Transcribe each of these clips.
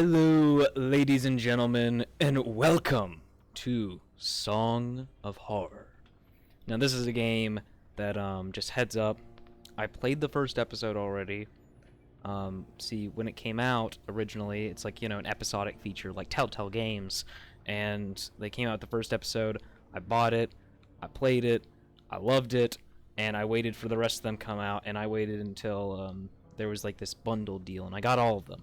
Hello, ladies and gentlemen, and welcome to Song of Horror. Now, this is a game that, just heads up, I played the first episode already. See, when it came out originally, it's like, an episodic feature like Telltale Games, and they came out the first episode, I bought it, I played it, I loved it, and I waited for the rest of them come out, and I waited until, there was like this bundle deal, and I got all of them.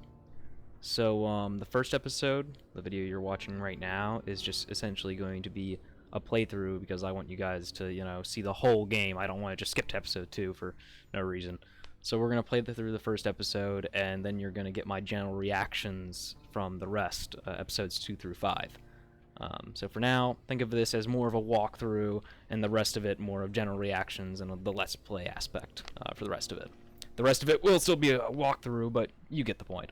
So, the first episode, the video you're watching right now, is just essentially going to be a playthrough because I want you guys to, see the whole game. I don't want to just skip to episode 2 for no reason. So we're going to play through the first episode, and then you're going to get my general reactions from the rest, episodes 2 through 5. So for now, think of this as more of a walkthrough, and the rest of it more of general reactions and the Let's Play aspect for the rest of it. The rest of it will still be a walkthrough, but you get the point.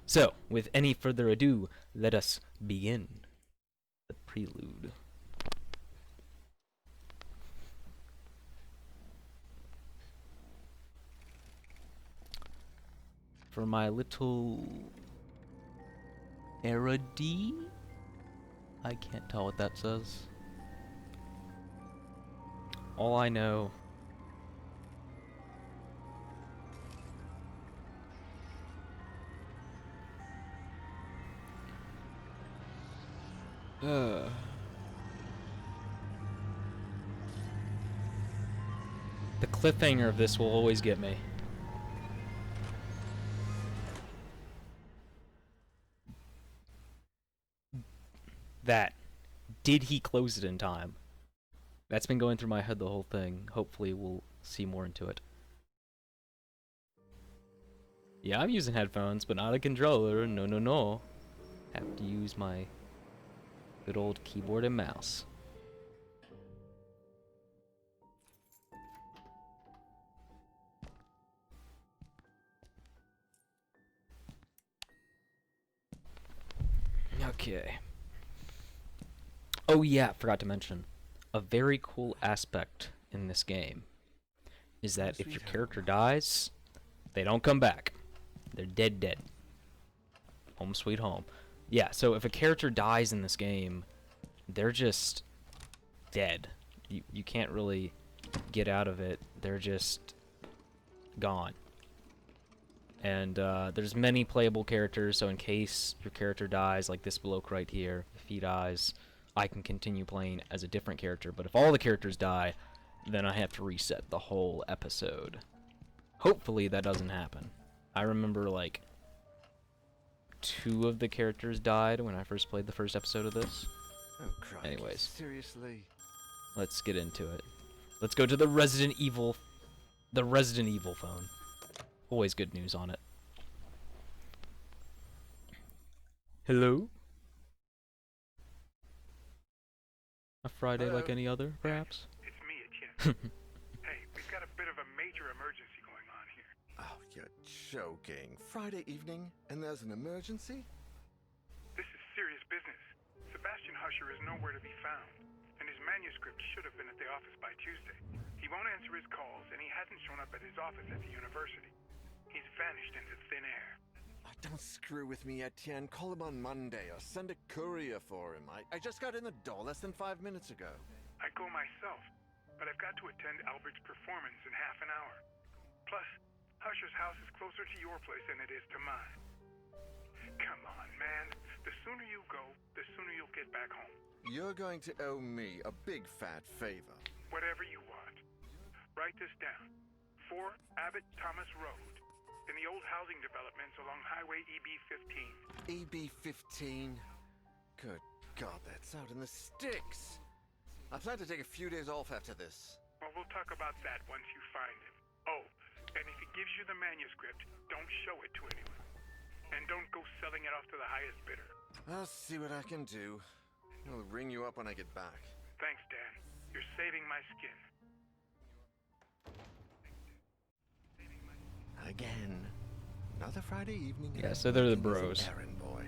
So, with any further ado, let us begin the prelude. For my little Erody, I can't tell what that says. All I know the cliffhanger of this will always get me. That. Did he close it in time? That's been going through my head the whole thing. Hopefully we'll see more into it. Yeah, I'm using headphones, but not a controller. No. Have to use my good old keyboard and mouse. Okay. Oh yeah, forgot to mention. A very cool aspect in this game is that if your character dies, they don't come back. They're dead. Home sweet home. Yeah, so if a character dies in this game, they're just dead. You can't really get out of it. They're just gone. And there's many playable characters, so in case your character dies, like this bloke right here, if he dies, I can continue playing as a different character. But if all the characters die, then I have to reset the whole episode. Hopefully that doesn't happen. I remember, like, 2 of the characters died when I first played the first episode of this. Oh, crikey. Anyways. Seriously? Let's get into it. Let's go to the Resident Evil phone. Always good news on it. Hello? A Friday like any other, perhaps? It's me, Etienne. Hey, we've got a bit of a major emergency going on here. Oh, you're joking. Friday evening, and there's an emergency? This is serious business. Sebastian Husher is nowhere to be found, and his manuscript should have been at the office by Tuesday. He won't answer his calls, and he hasn't shown up at his office at the university. He's vanished into thin air. Oh, don't screw with me, Etienne. Call him on Monday, or send a courier for him. I just got in the door less than 5 minutes ago. I'd go myself, but I've got to attend Albert's performance in half an hour. Plus, Husher's house is closer to your place than it is to mine. Come on, man. The sooner you go, the sooner you'll get back home. You're going to owe me a big fat favor. Whatever you want. Write this down. 4 Abbott Thomas Road, in the old housing developments along Highway EB-15. EB-15? Good God, that's out in the sticks. I plan to take a few days off after this. Well, we'll talk about that once you find him. Oh, and if he gives you the manuscript, don't show it to anyone. And don't go selling it off to the highest bidder. I'll see what I can do. I'll ring you up when I get back. Thanks, Dan. You're saving my skin. Again. Another Friday evening. Yeah, so they're the and he's an bros. errand boy.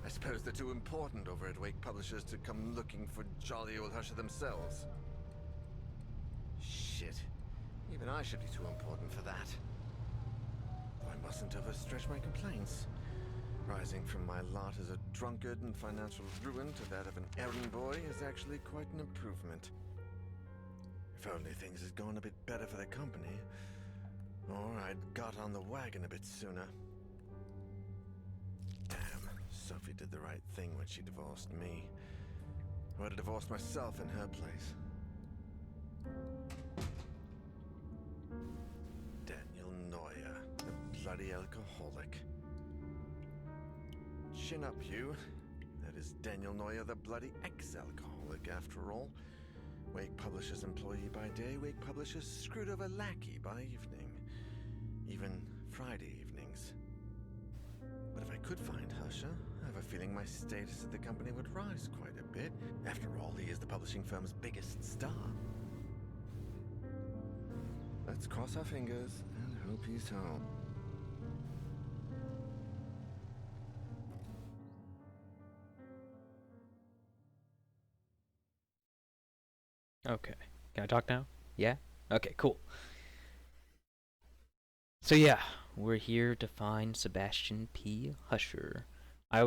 I suppose they're too important over at Wake Publishers to come looking for jolly old Husher themselves. Shit. Even I should be too important for that. I mustn't overstretch my complaints. Right. my lot as a drunkard and financial ruin to that of an errand boy is actually quite an improvement. If only things had gone a bit better for the company, or I'd got on the wagon a bit sooner. Damn, Sophie did the right thing when she divorced me. I would have divorced myself in her place. Daniel Neuer, the bloody alcoholic. Chin up, you. That is Daniel Neuer, the bloody ex-alcoholic, after all. Wake Publishers employee by day, Wake Publishers screwed over lackey by evening. Even Friday evenings. But if I could find Husher, I have a feeling my status at the company would rise quite a bit. After all, he is the publishing firm's biggest star. Let's cross our fingers and hope he's home. Okay. Can I talk now? Yeah? Okay, cool. So yeah, we're here to find Sebastian P. Husher. I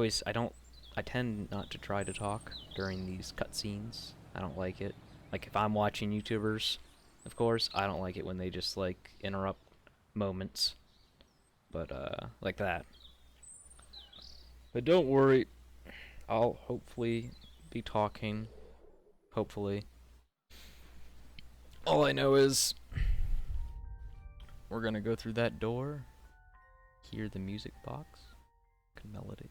tend not to try to talk during these cutscenes. I don't like it. Like, if I'm watching YouTubers, of course, I don't like it when they just, like, interrupt moments. But, like that. But don't worry, I'll hopefully be talking. Hopefully. All I know is we're gonna go through that door, hear the music box, good melody.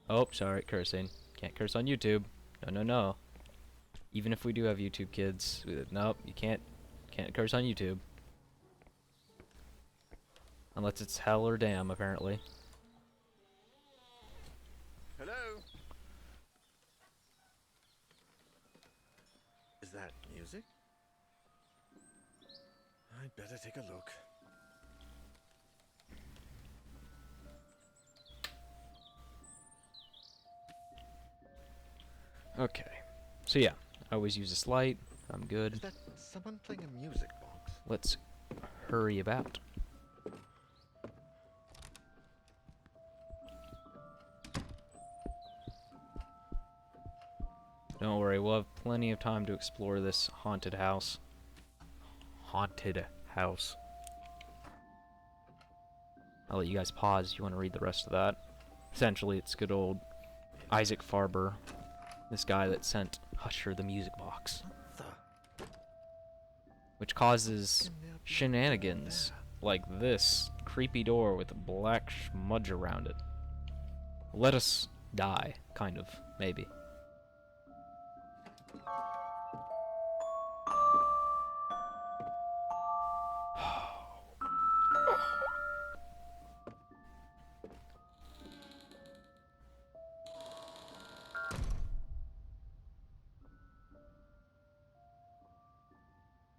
Oh, sorry, cursing. Can't curse on YouTube. No, no, no. Even if we do have YouTube kids, nope, you can't curse on YouTube. Unless it's hell or damn, apparently. Hello? Is that music? I'd better take a look. Okay. So yeah, I always use this light. I'm good. Is that someone playing a music box? Let's hurry about. Don't worry, we'll have plenty of time to explore this haunted house. Haunted house. I'll let you guys pause if you want to read the rest of that. Essentially, it's good old Isaac Farber, this guy that sent Husher the music box, which causes shenanigans like this creepy door with a black smudge around it. Let us die, kind of, maybe.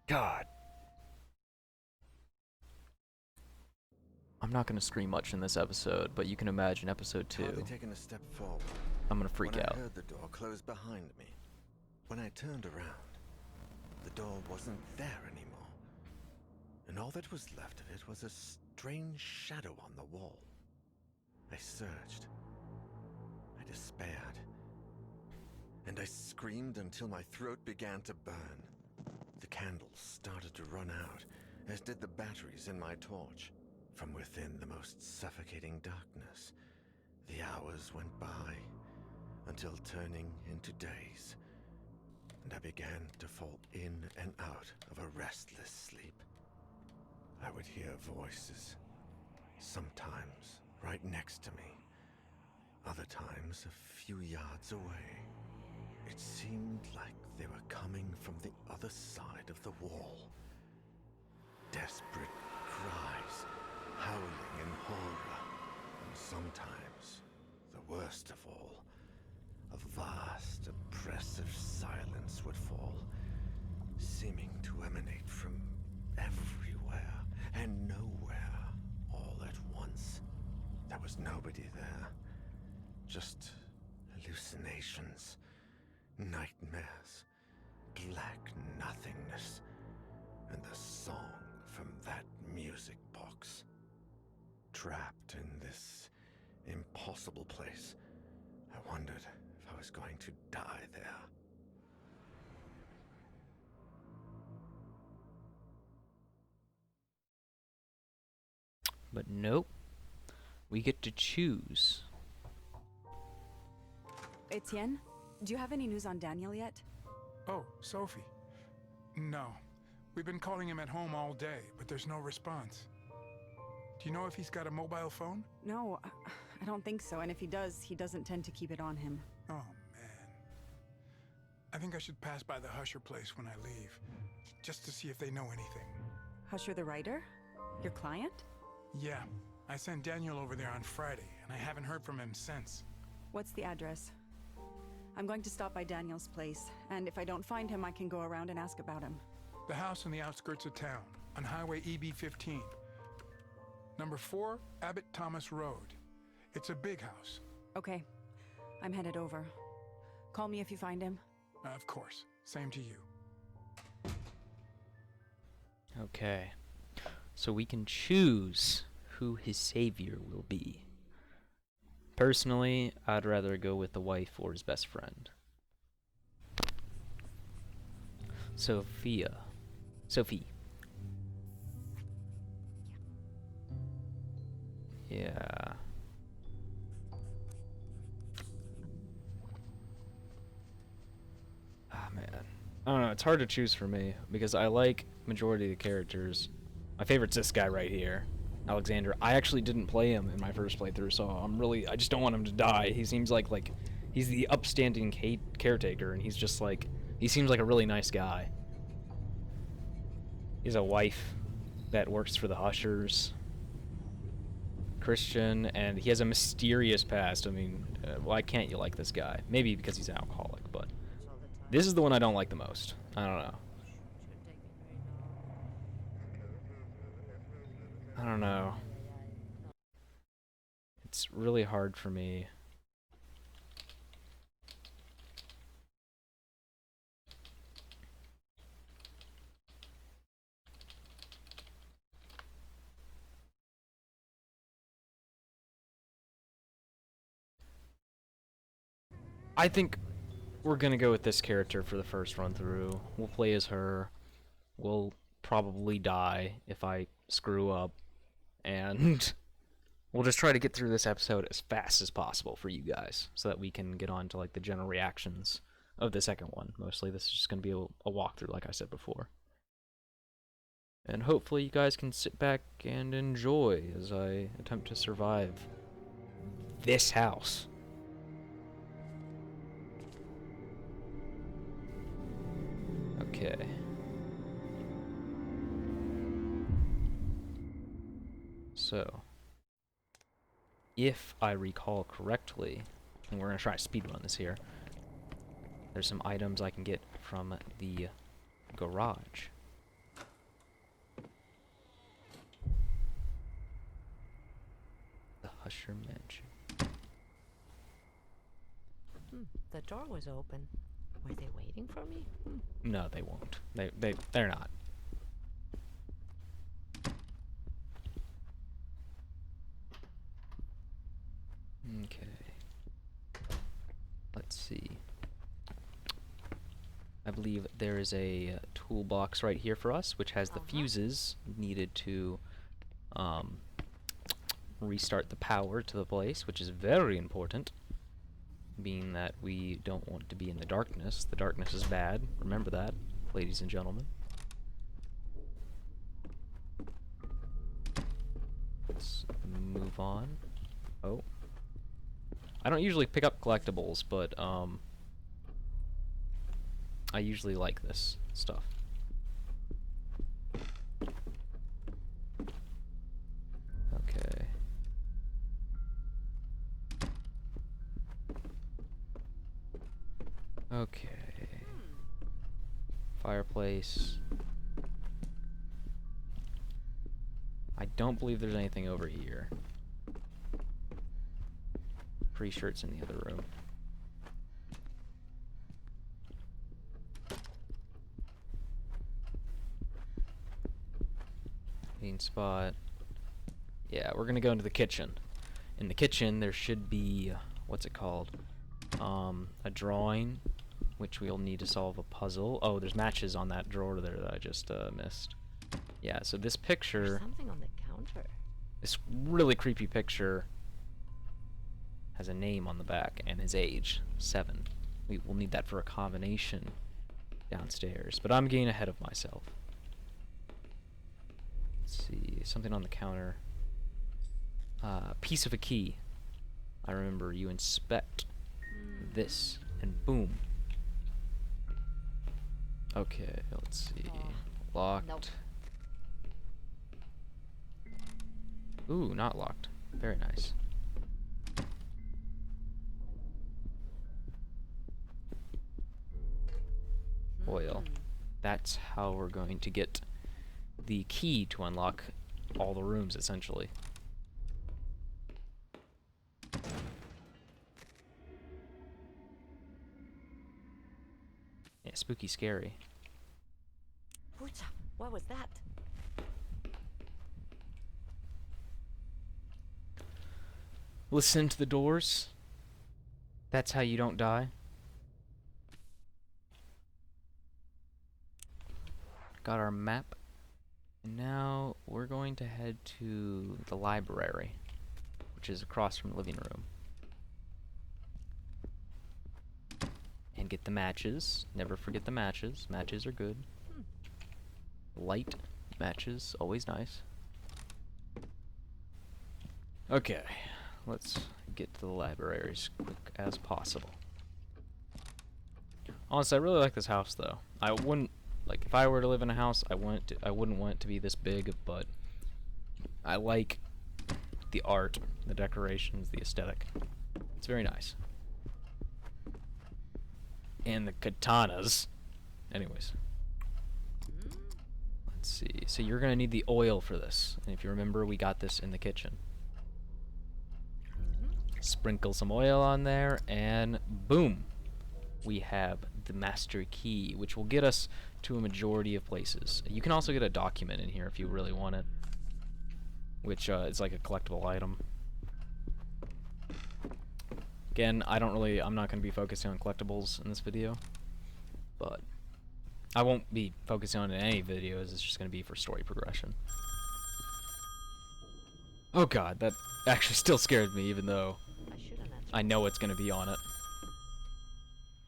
God. I'm not gonna scream much in this episode, but you can imagine episode 2. Hardly taken a step forward. I'm gonna freak out. I heard the door close behind me. When I turned around, the door wasn't there anymore. And all that was left of it was a strange shadow on the wall. I surged. I despaired. And I screamed until my throat began to burn. The candles started to run out, as did the batteries in my torch. From within the most suffocating darkness, the hours went by, until turning into days, and I began to fall in and out of a restless sleep. I would hear voices, sometimes right next to me, other times a few yards away. It seemed like they were coming from the other side of the wall. Desperate cries, howling in horror, and sometimes, the worst of all, a vast, oppressive silence would fall, seeming to emanate from everywhere and nowhere all at once. There was nobody there, just hallucinations, nightmares, black nothingness, and the song from that music box. Trapped in this impossible impossible place. I wondered if I was going to die there. But nope. We get to choose. Etienne, do you have any news on Daniel yet? Oh, Sophie. No. We've been calling him at home all day, but there's no response. Do you know if he's got a mobile phone? No, I don't think so. And if he does, he doesn't tend to keep it on him. Oh, man. I think I should pass by the Husher place when I leave, just to see if they know anything. Husher the writer? Your client? Yeah. I sent Daniel over there on Friday, and I haven't heard from him since. What's the address? I'm going to stop by Daniel's place, and if I don't find him, I can go around and ask about him. The house on the outskirts of town, on Highway EB-15. Number 4, Abbott Thomas Road. It's a big house. Okay. I'm headed over. Call me if you find him. Of course. Same to you. Okay. So we can choose who his savior will be. Personally, I'd rather go with the wife or his best friend. Sophie. Yeah. Ah, man. I don't know, it's hard to choose for me, because I like majority of the characters. My favorite's this guy right here, Alexander. I actually didn't play him in my first playthrough, so I just don't want him to die. He seems like he's the upstanding caretaker, and he's just like, he seems like a really nice guy. He has a wife that works for the Hushers, Christian, and he has a mysterious past. I mean, why can't you like this guy? Maybe because he's an alcoholic, but this is the one I don't like the most. I don't know. I don't know. It's really hard for me. I think we're gonna go with this character for the first run through. We'll play as her. We'll probably die if I screw up. And we'll just try to get through this episode as fast as possible for you guys, so that we can get on to like the general reactions of the second one. Mostly this is just going to be a walkthrough, like I said before. And hopefully you guys can sit back and enjoy as I attempt to survive this house. Okay. So, if I recall correctly, and we're going to try to speedrun this here, there's some items I can get from the garage. The Husher Mansion. The door was open. Were they waiting for me? No, they won't. They're not. Okay. Let's see. I believe there is a toolbox right here for us, which has the fuses needed to restart the power to the place, which is very important, being that we don't want to be in the darkness. The darkness is bad. Remember that, ladies and gentlemen. Let's move on. Oh. I don't usually pick up collectibles, but I usually like this stuff. Okay. Okay. Fireplace. I don't believe there's anything over here. Pretty sure it's in the other room. Main spot. Yeah, we're gonna go into the kitchen. in the kitchen there should be, what's it called? A drawing, which we'll need to solve a puzzle. Oh, there's matches on that drawer there that I just missed. Yeah, so this There's picture, something on the counter. this really creepy picture, has a name on the back and his age, 7. We will need that for a combination downstairs, but I'm getting ahead of myself. Let's see, something on the counter. Piece of a key. I remember you inspect this, and boom. Okay, let's see. Locked. Nope. Ooh, not locked. Very nice. Oil. That's how we're going to get the key to unlock all the rooms, essentially. Yeah, spooky scary. Pucha, what was that? Listen to the doors. That's how you don't die. Got our map. And now we're going to head to the library, which is across from the living room. And get the matches. Never forget the matches. Matches are good. Light matches, always nice. Okay, let's get to the library as quick as possible. Honestly, I really like this house, though. I wouldn't, like, if I were to live in a house, I wouldn't want it to be this big, but I like the art, the decorations, the aesthetic. It's very nice. And the katanas. Anyways. Let's see. So you're going to need the oil for this. And if you remember, we got this in the kitchen. Sprinkle some oil on there, and boom. We have the master key, which will get us to a majority of places. You can also get a document in here if you really want it, which is like a collectible item. Again, I'm not going to be focusing on collectibles in this video, but I won't be focusing on it in any videos. It's just going to be for story progression. Oh god, that actually still scared me, even though I shouldn't have. I know it's going to be on it.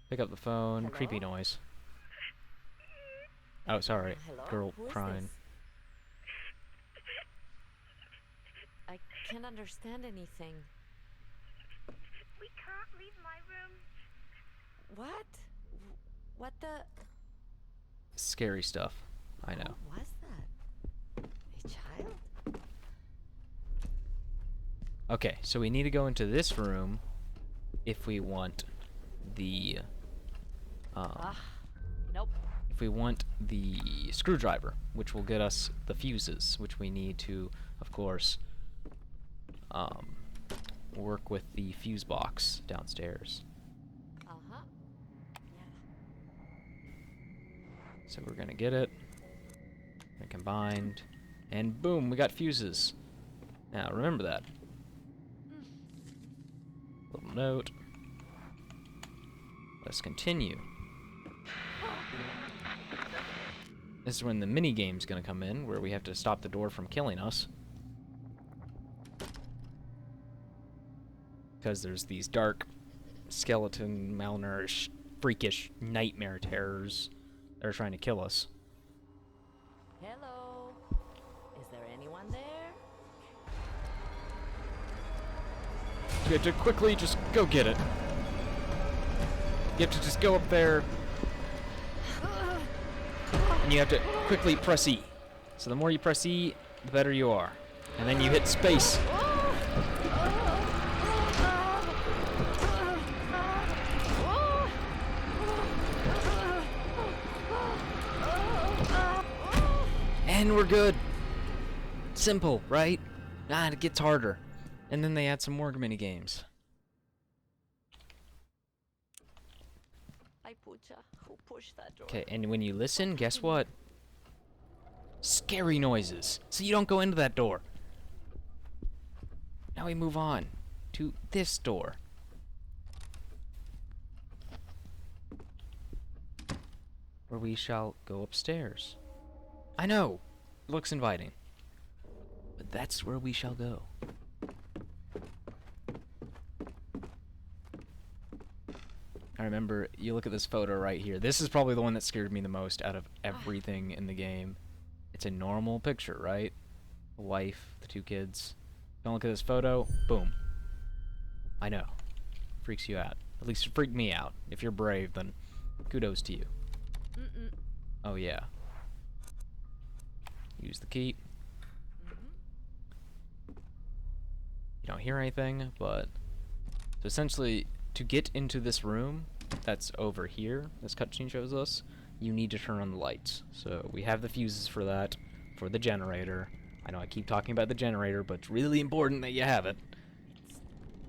Pick up the phone. Hello? Creepy noise. Oh, sorry. Hello? Girl Who is crying. this? I can't understand anything. We can't leave my room. What? What the? Scary stuff. I know. What was that? A child? Okay, so we need to go into this room if we want the Nope. if we want the screwdriver, which will get us the fuses, which we need to, of course, work with the fuse box downstairs. Uh-huh. Yeah. So we're gonna get it. They're combined, and boom, we got fuses. Now remember that. Little note. Let's continue. This is when the mini game's gonna come in, where we have to stop the door from killing us. Because there's these dark, skeleton, malnourished, freakish nightmare terrors that are trying to kill us. Hello. Is there anyone there? You have to quickly just go get it. You have to just go up there, and you have to quickly press E. So the more you press E, the better you are. And then you hit space. And we're good. Simple, right? It gets harder. And then they add some more mini games. Ay, pucha. Who pushed that door? Okay, and when you listen, guess what? Scary noises. So you don't go into that door. Now we move on. to this door. Where we shall go upstairs. I know! It looks inviting. But that's where we shall go. I remember, you look at this photo right here. This is probably the one that scared me the most out of everything in the game. It's a normal picture, right? The wife, the 2 kids. Don't look at this photo, boom. I know. Freaks you out. At least it freaked me out. If you're brave, then kudos to you. Oh yeah. Use the key. You don't hear anything, but... So essentially, to get into this room that's over here, this cutscene shows us, you need to turn on the lights. So we have the fuses for that, for the generator. I know I keep talking about the generator, but it's really important that you have it. It's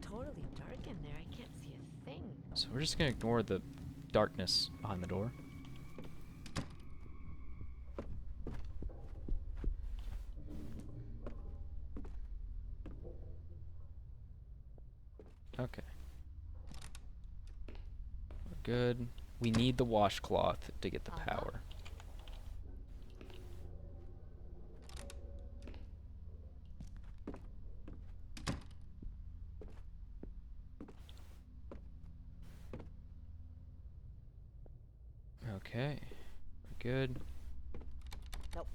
totally dark in there. I can't see a thing. So we're just gonna ignore the darkness behind the door. Okay. We're good. We need the washcloth to get the power. Okay. We're good. Nope.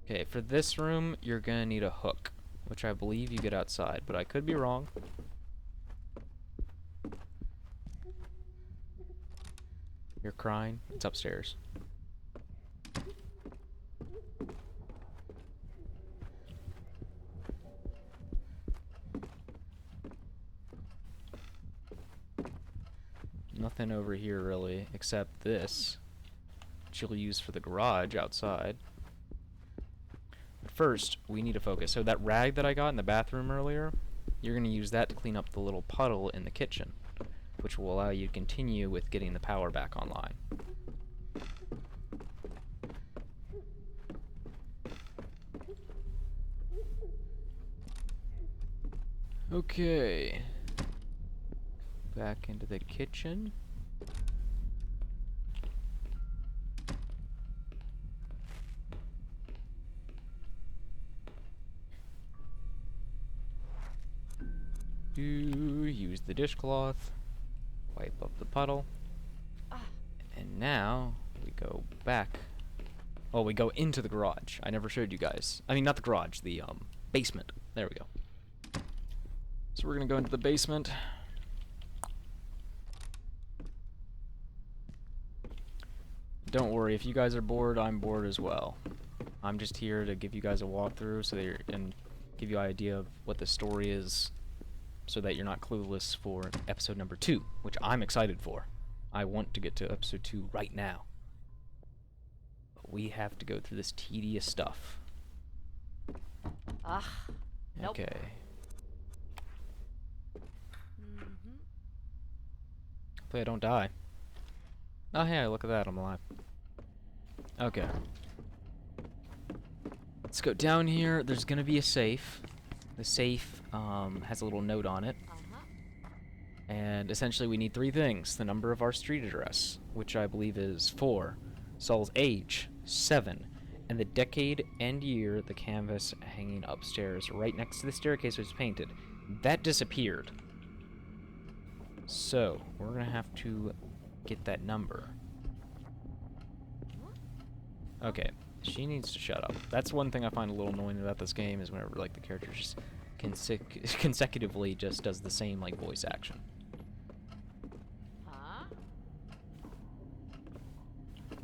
Okay, for this room, you're gonna need a hook, which I believe you get outside, but I could be wrong. You're crying? It's upstairs. Nothing over here really, except this, which you'll use for the garage outside. But first, we need to focus. So that rag that I got in the bathroom earlier, you're going to use that to clean up the little puddle in the kitchen, which will allow you to continue with getting the power back online. Okay. Back into the kitchen. Use the dishcloth. Wipe up the puddle. And now we go back. Oh, we go into the garage. I never showed you guys. I mean, not the garage, the basement. There we go. So we're gonna go into the basement. Don't worry, if you guys are bored, I'm bored as well. I'm just here to give you guys a walkthrough so that and give you an idea of what the story is, so that you're not clueless for episode number 2, which I'm excited for. I want to get to episode 2 right now. But we have to go through this tedious stuff. Nope. Okay. Hopefully I don't die. Oh hey, look at that, I'm alive. Okay. Let's go down here. There's gonna be a safe. The safe has a little note on it. And essentially we need 3 things. The number of our street address, which I believe is 4. Saul's age, 7. And the decade and year, the canvas hanging upstairs right next to the staircase was painted. That disappeared. So, we're gonna have to get that number. Okay, she needs to shut up. That's one thing I find a little annoying about this game, is whenever like the character just consecutively just does the same like voice action.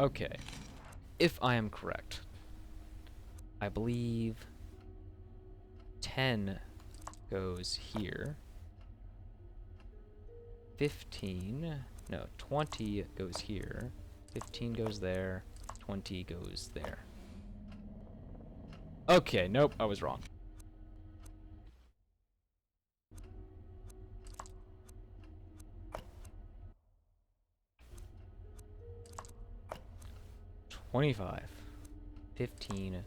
Okay, if I am correct, I believe 10 goes here. 15, no, 20 goes here. 15 goes there. 20 goes there. Okay, nope, I was wrong. 25, 15,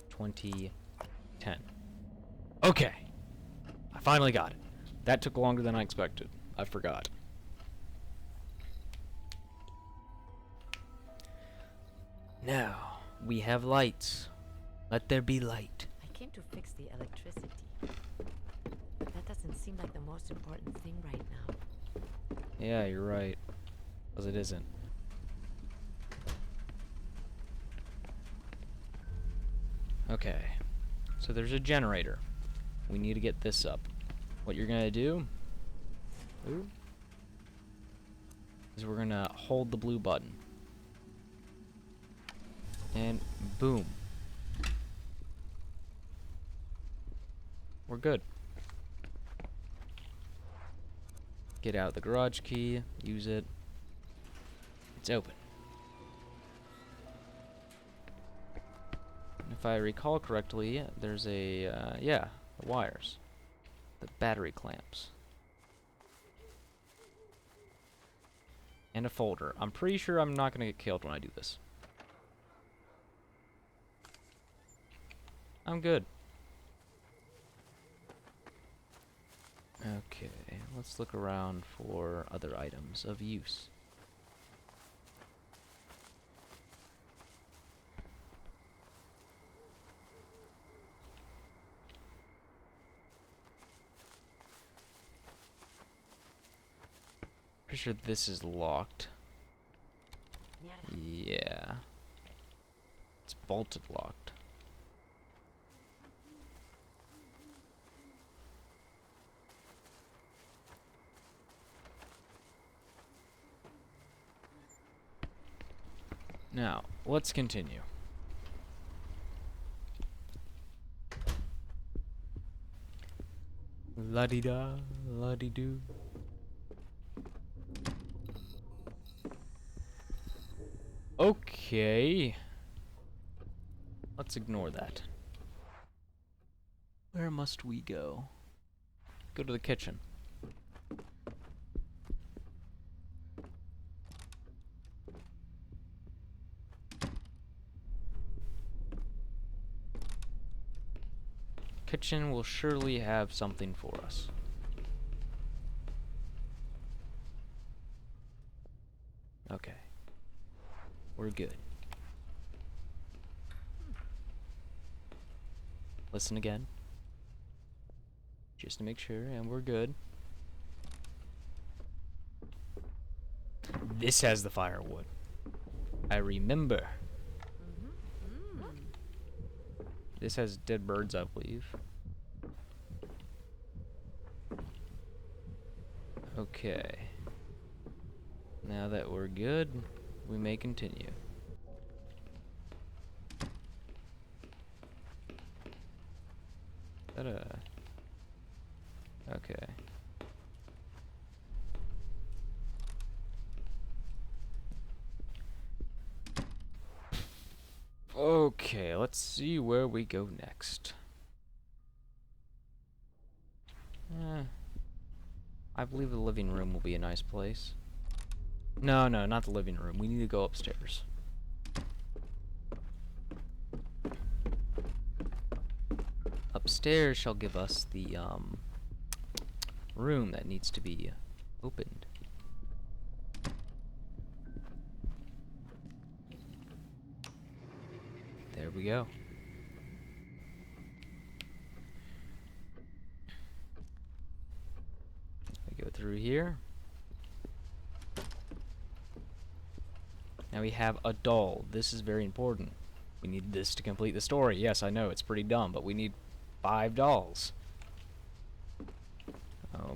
20, 10. Okay. I finally got it. That took longer than I expected. I forgot. Now, we have lights. Let there be light. I came to fix the electricity. But that doesn't seem like the most important thing right now. Yeah, you're right. Because it isn't. Okay. So there's a generator. We need to get this up. What you're gonna do is we're gonna hold the blue button. And boom. We're good. Get out the garage key, use it. It's open. If I recall correctly, there's a, yeah, the wires. The battery clamps. And a folder. I'm pretty sure I'm not gonna get killed when I do this. I'm good. Okay, let's look around for other items of use. Pretty sure this is locked. Yeah. It's bolted locked. Now, let's continue. La-di-da, la-di-do. Okay. Let's ignore that. Where must we go? Go to the kitchen. Kitchen will surely have something for us. Okay. We're good. Listen again. Just to make sure, and we're good. This has the firewood. I remember. This has dead birds, I believe. Okay. Now that we're good, we may continue. Is that a... Okay. Okay, let's see where we go next. I believe the living room will be a nice place. No, not the living room. We need to go upstairs. Upstairs shall give us the, room that needs to be opened. There we go. We go through here. Now we have a doll. This is very important. We need this to complete the story. Yes, I know, it's pretty dumb, but we need 5 dolls.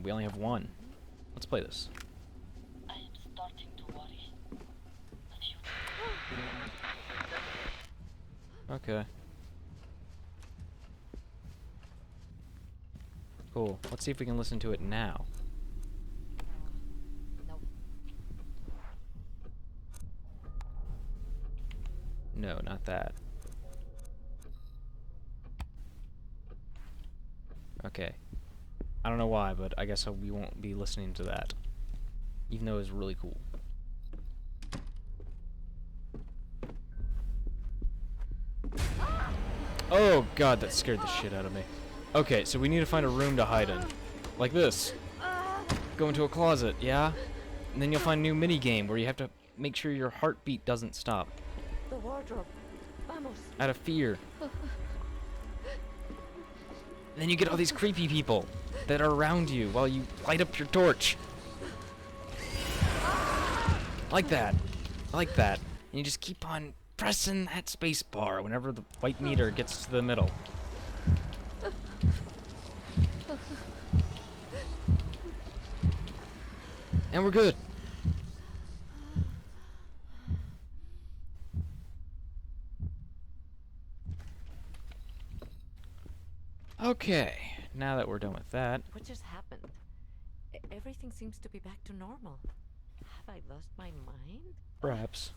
We only have 1. Let's play this. I am starting to worry. Okay. Cool. Let's see if we can listen to it now. No, not that. Okay. I don't know why, but I guess we won't be listening to that. Even though it's really cool. Oh god, that scared the shit out of me. Okay, so we need to find a room to hide in. Like this. Go into a closet, yeah? And then you'll find a new mini game where you have to make sure your heartbeat doesn't stop. The wardrobe. Vamos. Out of fear. And then you get all these creepy people that are around you while you light up your torch. Like that. Like that. And you just keep on pressing that space bar whenever the white meter gets to the middle. And we're good. Okay, now that we're done with that, What just happened? Everything seems to be back to normal. Have I lost my mind? perhaps.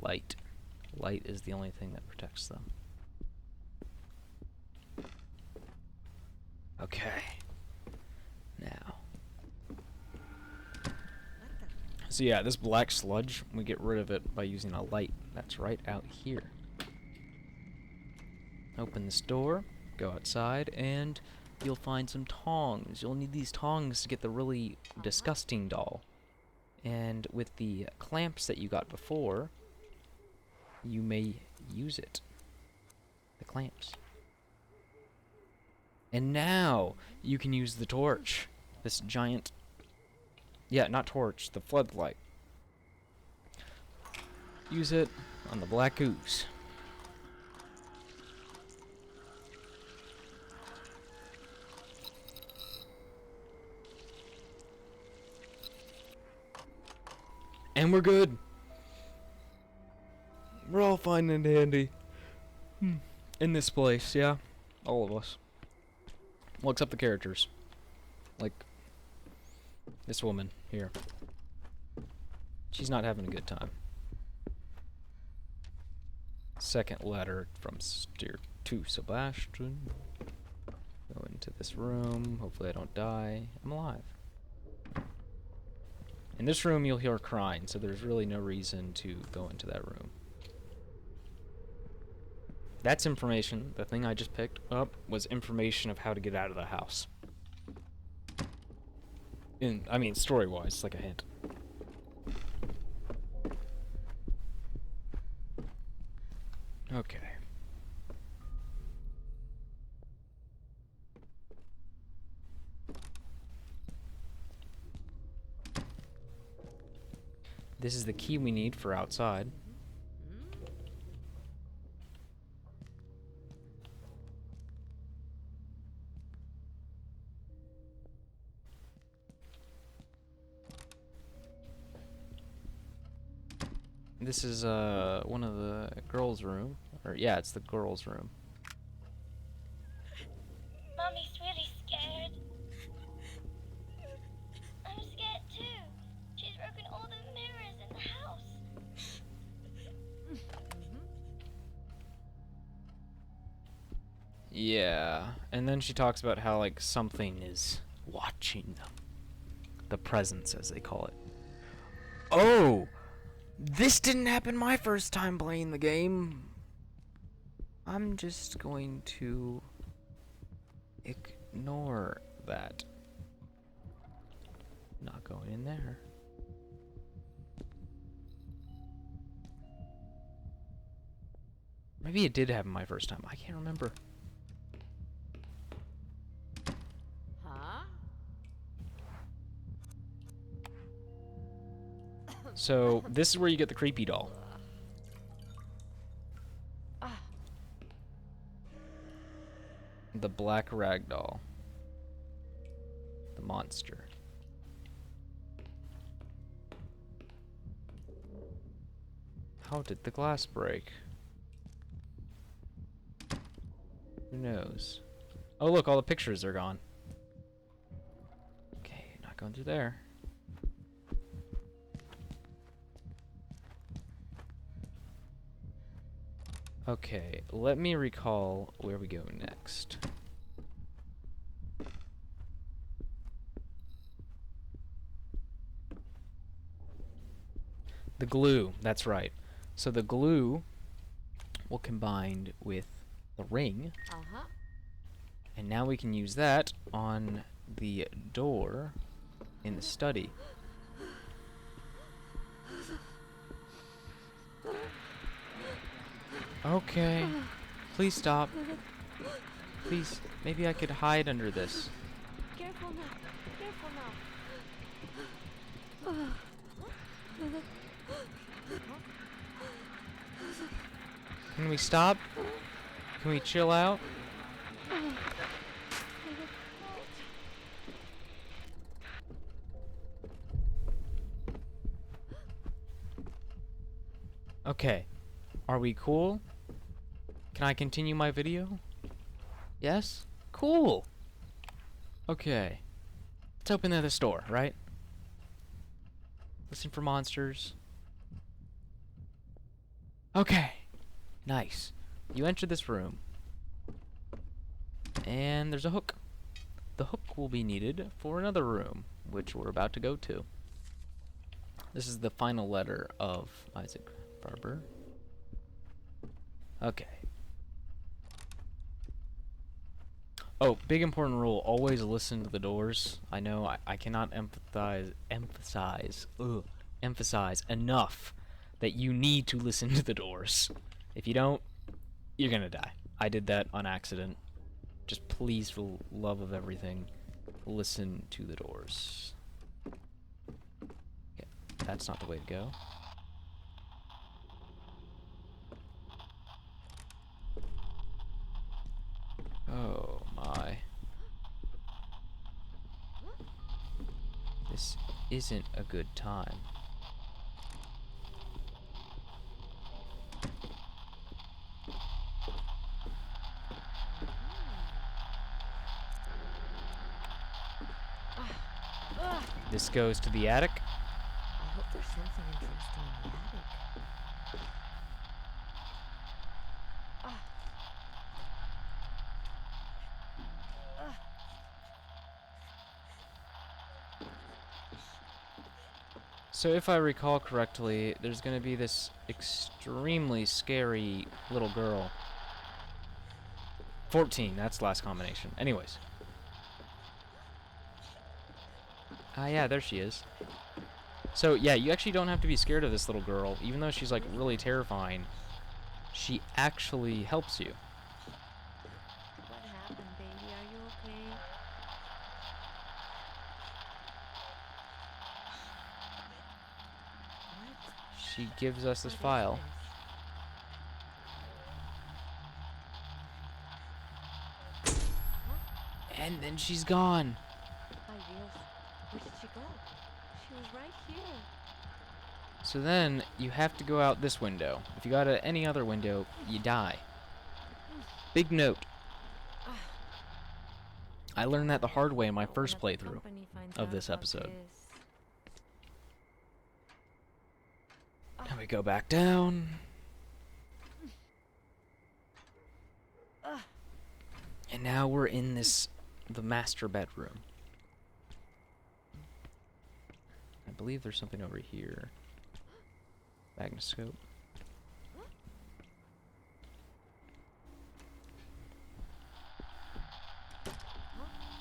Light. Light is the only thing that protects them. Okay. Now. So yeah, this black sludge, we get rid of it by using a light. That's right out here. Open this door, go outside, and you'll find some tongs. You'll need these tongs to get the really disgusting doll. And with the clamps that you got before, you may use it. The clamps. And now you can use the torch. This giant... Yeah, not torch, the floodlight. Use it on the black ooze. And we're good. We're all fine and dandy. In this place, yeah? All of us. Well, except the characters. Like, this woman here. She's not having a good time. Second letter from Steer to Sebastian. Go into this room. Hopefully I don't die. I'm alive. In this room you'll hear crying, so there's really no reason to go into that room. That's information. The thing I just picked up was information of how to get out of the house. I mean, story-wise, it's like a hint. Okay. This is the key we need for outside. This is one of the girls' room, or yeah, it's the girls' room. Mommy's really scared. I'm scared too. She's broken all the mirrors in the house. Yeah, and then she talks about how like something is watching them. The presence, as they call it. Oh! This didn't happen my first time playing the game. I'm just going to ignore that. Not going in there. Maybe it did happen my first time. I can't remember. Huh? So, this is where you get the creepy doll. Ah. The black rag doll. The monster. How did the glass break? Who knows? Oh look, all the pictures are gone. Okay, not going through there. Okay, let me recall where we go next. The glue, that's right. So the glue will combine with the ring, Uh-huh. and now we can use that on the door in the study. Okay. Please stop. Please, maybe I could hide under this. Careful now. Careful now. Can we stop? Can we chill out? Okay. Are we cool? Can I continue my video? Yes? Cool! Okay. Let's open the store, right? Listen for monsters. Okay. Nice. You enter this room. And there's a hook. The hook will be needed for another room, which we're about to go to. This is the final letter of Isaac Barber. Okay. Oh, big important rule, always listen to the doors. I know I cannot emphasize enough that you need to listen to the doors. If you don't, you're gonna die. I did that on accident. Just please, for the love of everything, listen to the doors. Yeah, that's not the way to go. Oh my. This isn't a good time. This goes to the attic. I hope there's something interesting in the attic. So if I recall correctly, there's gonna be this extremely scary little girl. 14, that's the last combination. Anyways. Ah, yeah, there she is. So, yeah, you actually don't have to be scared of this little girl. Even though she's, like, really terrifying, she actually helps you. What happened, baby? Are you okay? What? She gives us this What is file. this? And then she's gone. Ay, Dios. Where did she go? She was right here. So then, you have to go out this window. If you go out any other window, you die. Big note. I learned that the hard way in my first When the playthrough company finds of out this about episode. this. And we go back down. And now we're in the master bedroom. I believe there's something over here. Magnoscope.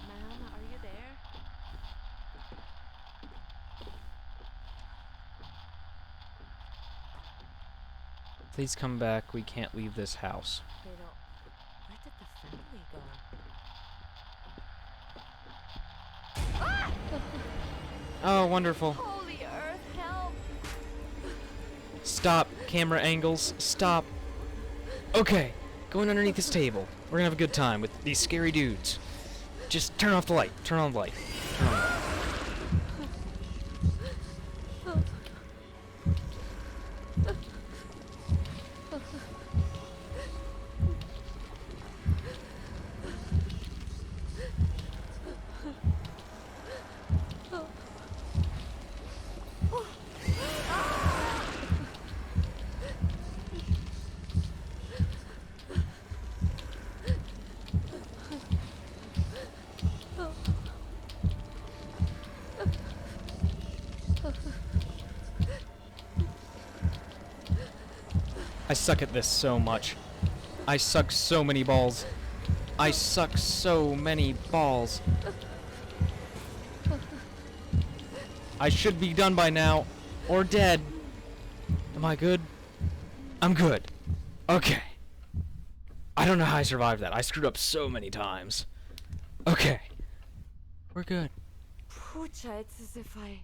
Ma'am, are you there? Please come back. We can't leave this house. Pero, where did the family go? Oh, wonderful. Holy earth, help! Stop. Camera angles. Stop. Okay. Going underneath this table. We're gonna have a good time with these scary dudes. Just turn off the light. Turn on the light. Turn on the light. I suck at this so much. I suck so many balls. I suck so many balls. I should be done by now. Or dead. Am I good? I'm good. Okay. I don't know how I survived that. I screwed up so many times. Okay. We're good. Pucha, it's as if I...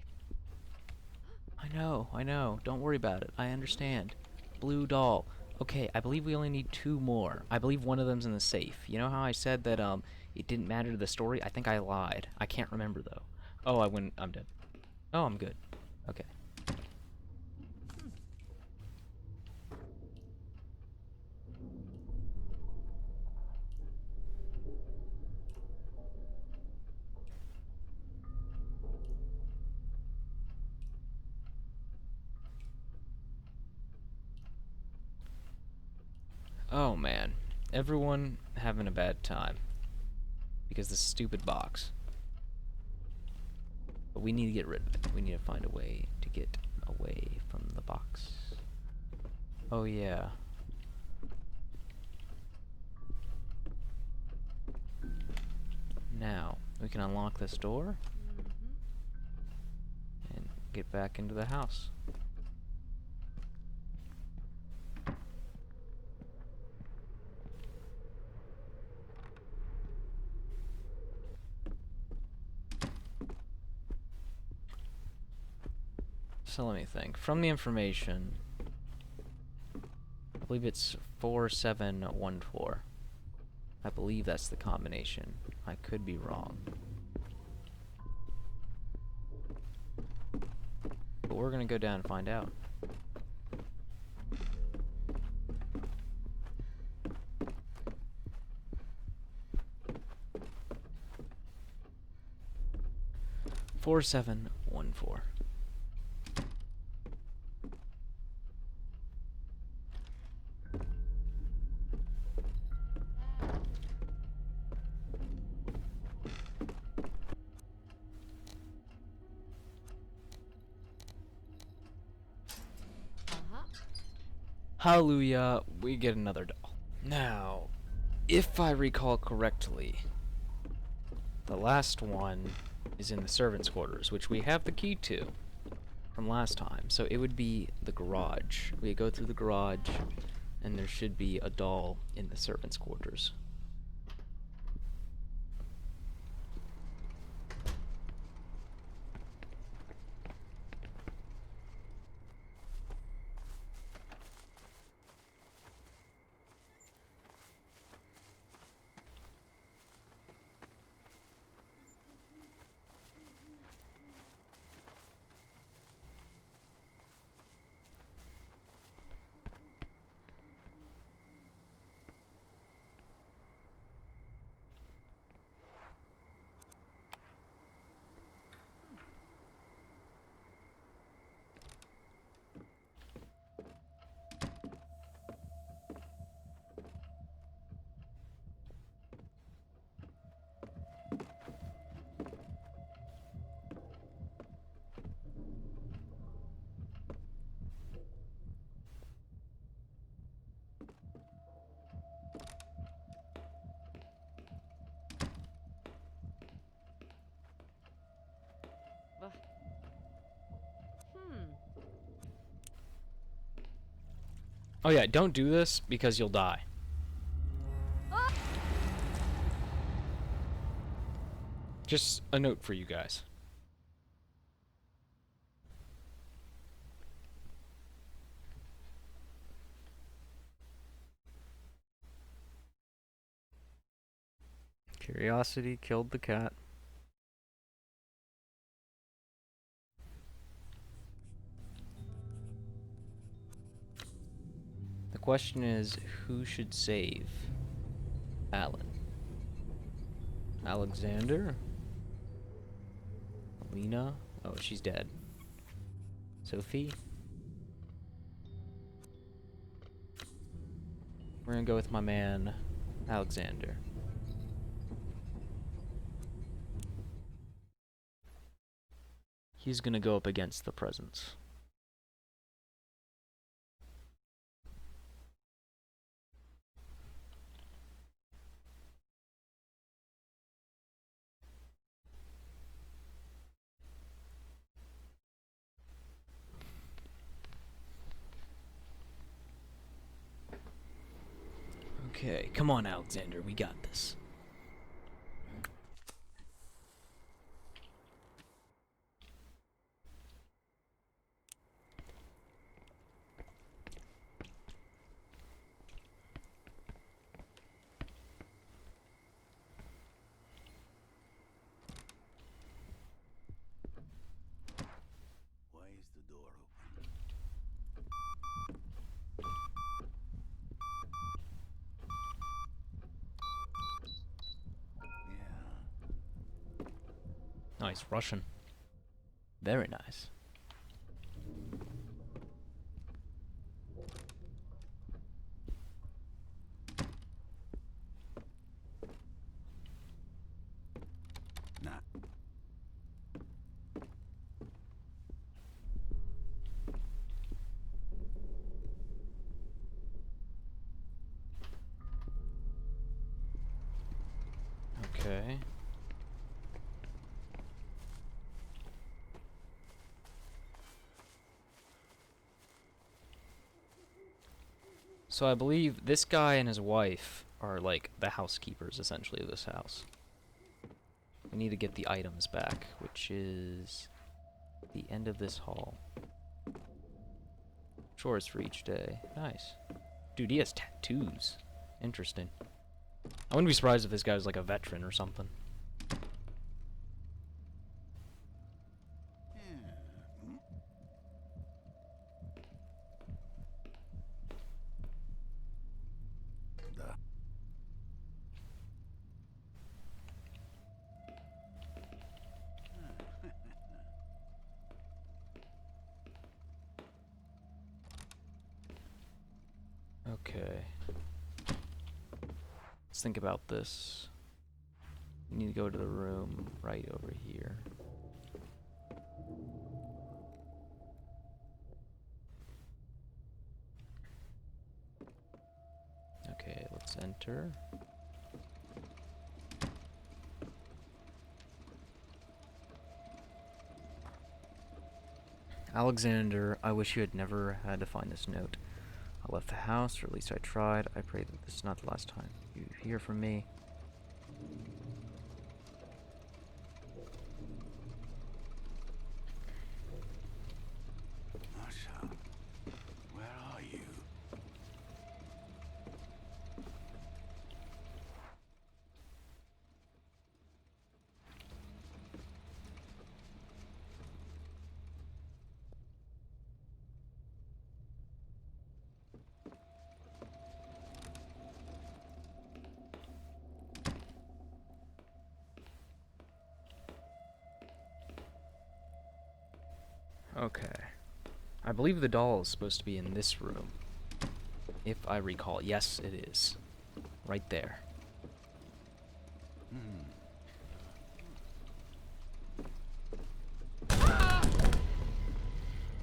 I know. Don't worry about it. I understand. Blue doll. Okay, I believe we only need 2 more. I believe one of them's in the safe. You know how I said that it didn't matter to the story? I think I lied. I can't remember though. Oh, I'm dead. Oh, I'm good. Okay. Oh man. Everyone having a bad time. Because this stupid box. But we need to get rid of it. We need to find a way to get away from the box. Oh yeah. Now, we can unlock this door and get back into the house. So let me think. From the information, I believe it's 4714. I believe that's the combination. I could be wrong. But we're gonna go down and find out. Four, 7, 1, 4. Hallelujah, we get another doll. Now, if I recall correctly, the last one is in the servants' quarters, which we have the key to from last time. So it would be the garage. We go through the garage, and there should be a doll in the servants' quarters. Oh yeah, don't do this because you'll die. Just a note for you guys. Curiosity killed the cat. The question is, who should save Alan? Alexander? Lena? Oh, she's dead. Sophie? We're gonna go with my man, Alexander. He's gonna go up against the presence. Okay, come on, Alexander, we got this. Why is the door open? Yeah. Nice, Russian. Very nice. Nah. Okay. So I believe this guy and his wife are like the housekeepers essentially of this house. We need to get the items back, which is the end of this hall. Chores for each day. Nice. Dude, he has tattoos. Interesting. I wouldn't be surprised if this guy was like a veteran or something. Да. Okay. Let's think about this. We need to go to the room right over here. Okay, let's enter. Alexander, I wish you had never had to find this note. I left the house, or at least I tried. I pray that this is not the last time you hear from me. Masha, where are you? Okay. I believe the doll is supposed to be in this room. If I recall. Yes, it is. Right there.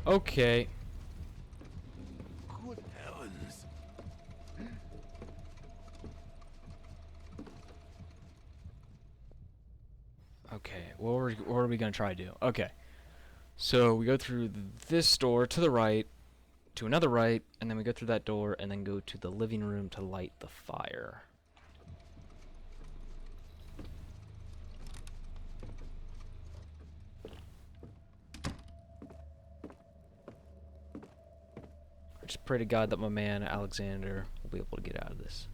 Okay. Good heavens. Okay, what are we gonna try to do? Okay. So we go through this door to the right, to another right, and then we go through that door, and then go to the living room to light the fire. I just pray to God that my man Alexander will be able to get out of this.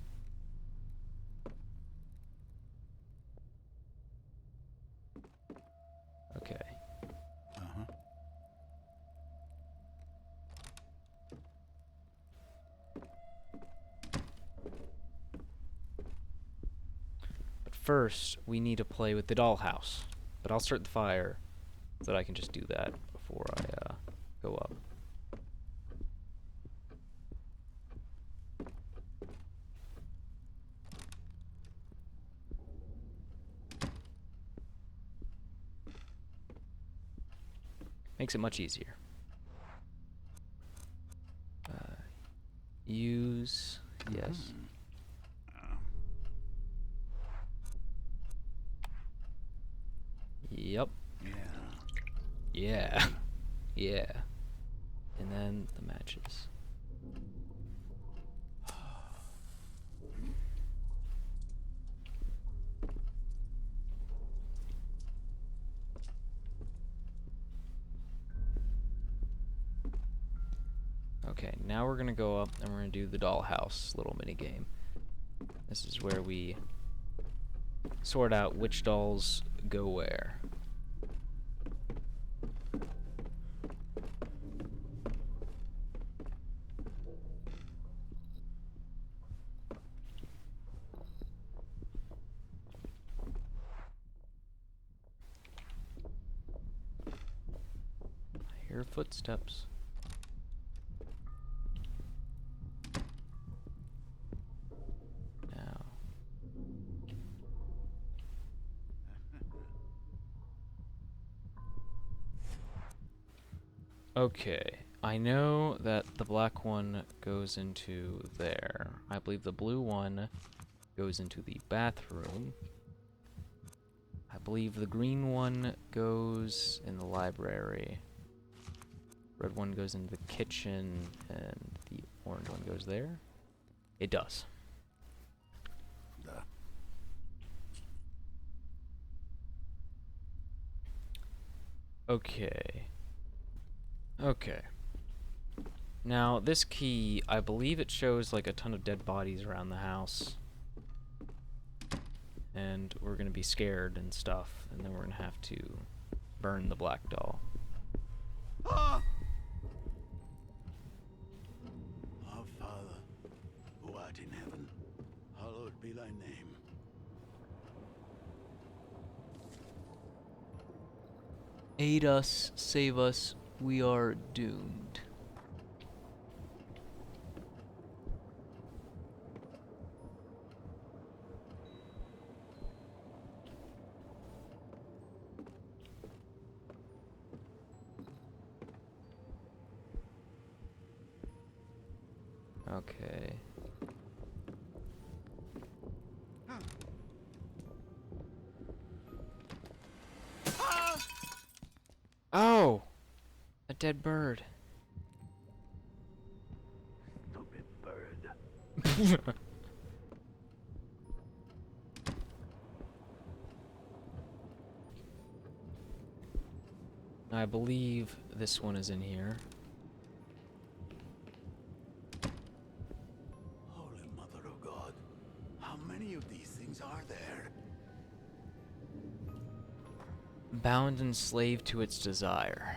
Okay. Uh-huh. But first, we need to play with the dollhouse. But I'll start the fire so that I can just do that before I go up. Makes it much easier. Use, yes. Yep. Yeah. Yeah. Yeah. And then the matches. Okay, now we're gonna go up and we're gonna do the dollhouse little mini game. This is where we sort out which dolls go where. I hear footsteps. Now. Okay, I know that the black one goes into there. I believe the blue one goes into the bathroom. I believe the green one goes in the library. Red one goes into the kitchen, and the orange one goes there. It does. Duh. Okay. Okay. Now, this key, I believe it shows like a ton of dead bodies around the house. And we're gonna be scared and stuff, and then we're gonna have to burn the black doll. Ah! Our Father, who art in heaven, hallowed be thy name. Aid us, save us, we are doomed. Okay. Oh! A dead bird. Stupid bird. I believe this one is in here. Holy Mother of God, how many of these things are there? Bound and slave to its desire.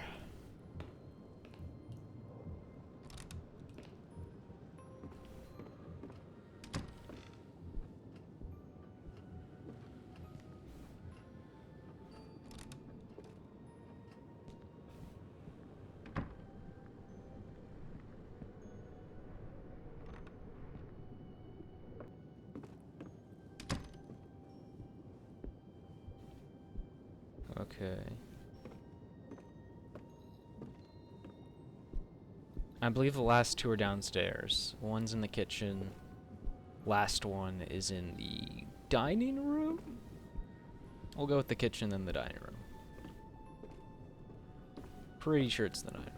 Okay. I believe the last two are downstairs. One's in the kitchen. Last one is in the dining room? We'll go with the kitchen then the dining room. Pretty sure it's the dining room.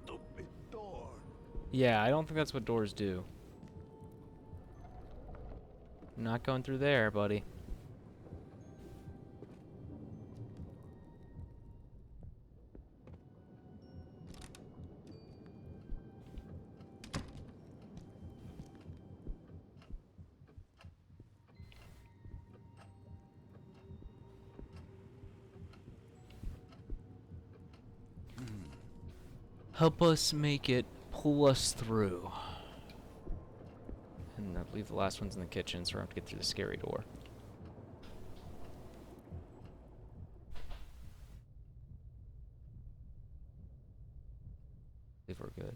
Stupid door. Yeah, I don't think that's what doors do. Not going through there, buddy. Help us make it, pull us through. And I believe the last one's in the kitchen, so we're gonna have to get through the scary door. I believe we're good.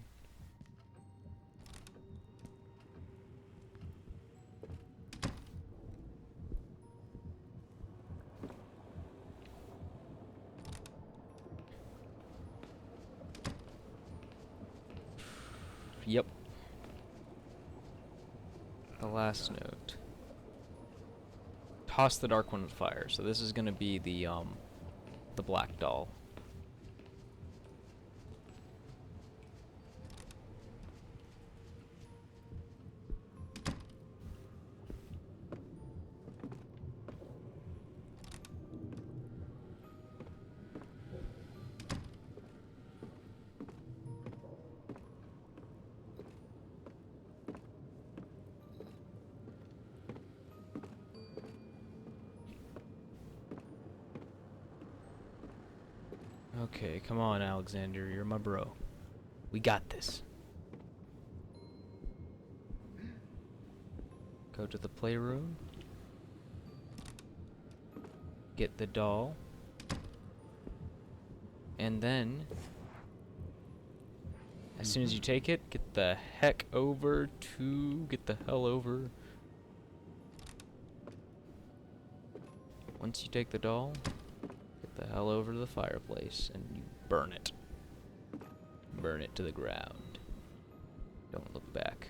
Yep. The last note. Toss the dark one in the fire. So this is gonna be the black doll. Okay, come on, Alexander. You're my bro. We got this. Go to the playroom. Get the doll. And then, as soon as you take it, get the heck over to... Get the hell over. Once you take the doll, get the hell over to the fireplace and you burn it. Burn it to the ground. Don't look back.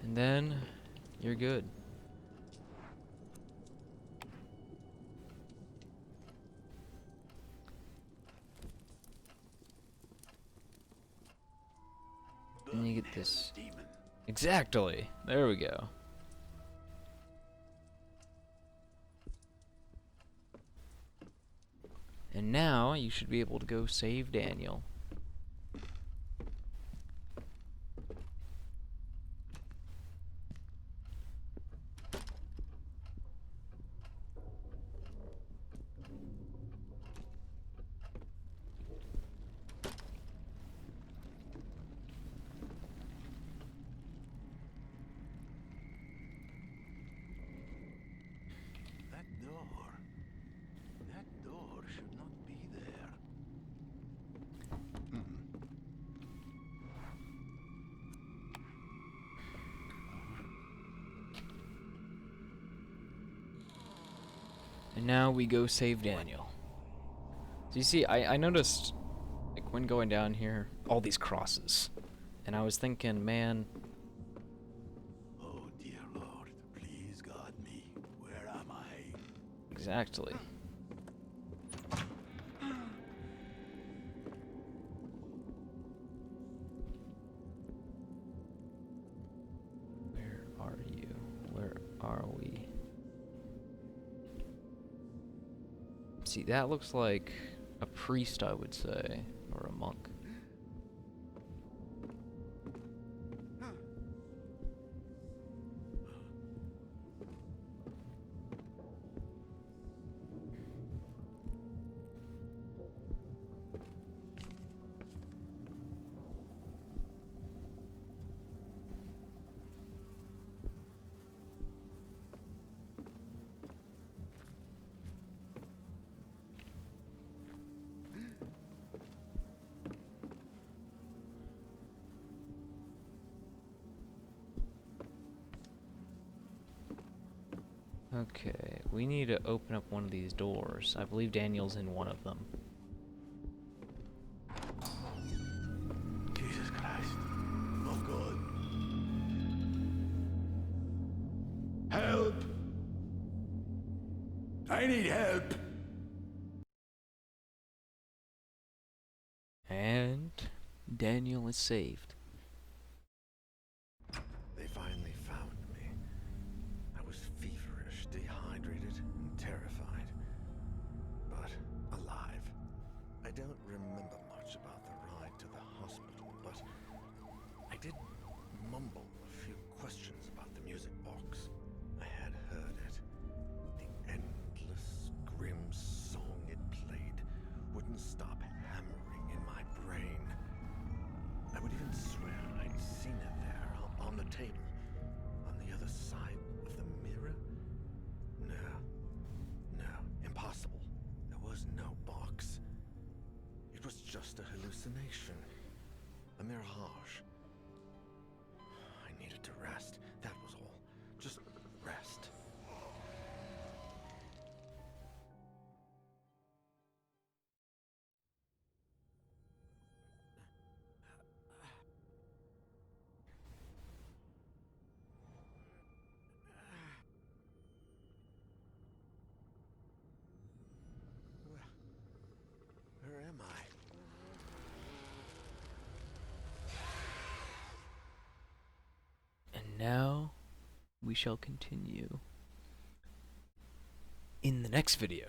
And then you're good. And you get this. Demon. Exactly. There we go. And now you should be able to go save Daniel. That door should not be there. And now we go save Daniel. So you see, I noticed, like, when going down here, all these crosses. And I was thinking, man, Oh, dear Lord, please guard me. Where am I? exactly. Where are you? Where are we? See, that looks like a priest, I would say, or a monk. Okay, we need to open up one of these doors. I believe Daniel's in one of them. Jesus Christ. Oh, God. Help! I need help! And Daniel is saved. They finally found me. I was feverish, dehydrated, and terrified. But alive. I don't remember much about the ride to the hospital, but I did mumble a few questions about the music box. I had heard it. The endless, grim song it played wouldn't stop hammering in my brain. I would even swear I'd seen it there on the table, on the other side of the mirror. No, impossible. There was no box. It was just a hallucination, a mirage. I needed to rest, that was all. Just rest. Where am I? And now we shall continue in the next video.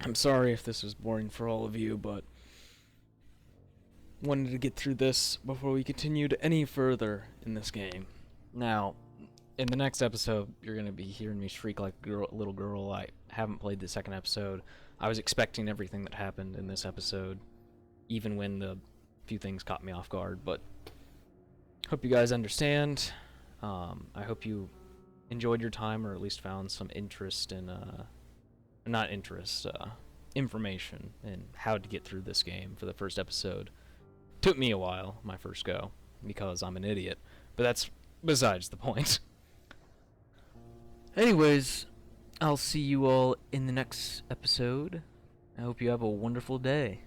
I'm sorry if this was boring for all of you, but wanted to get through this before we continued any further in this game. Now, in the next episode, you're going to be hearing me shriek like a little girl. I haven't played the second episode. I was expecting everything that happened in this episode, even when the few things caught me off guard, but hope you guys understand. I hope you enjoyed your time, or at least found some interest in, information in how to get through this game for the first episode. Took me a while, my first go, because I'm an idiot, but that's besides the point. Anyways, I'll see you all in the next episode. I hope you have a wonderful day.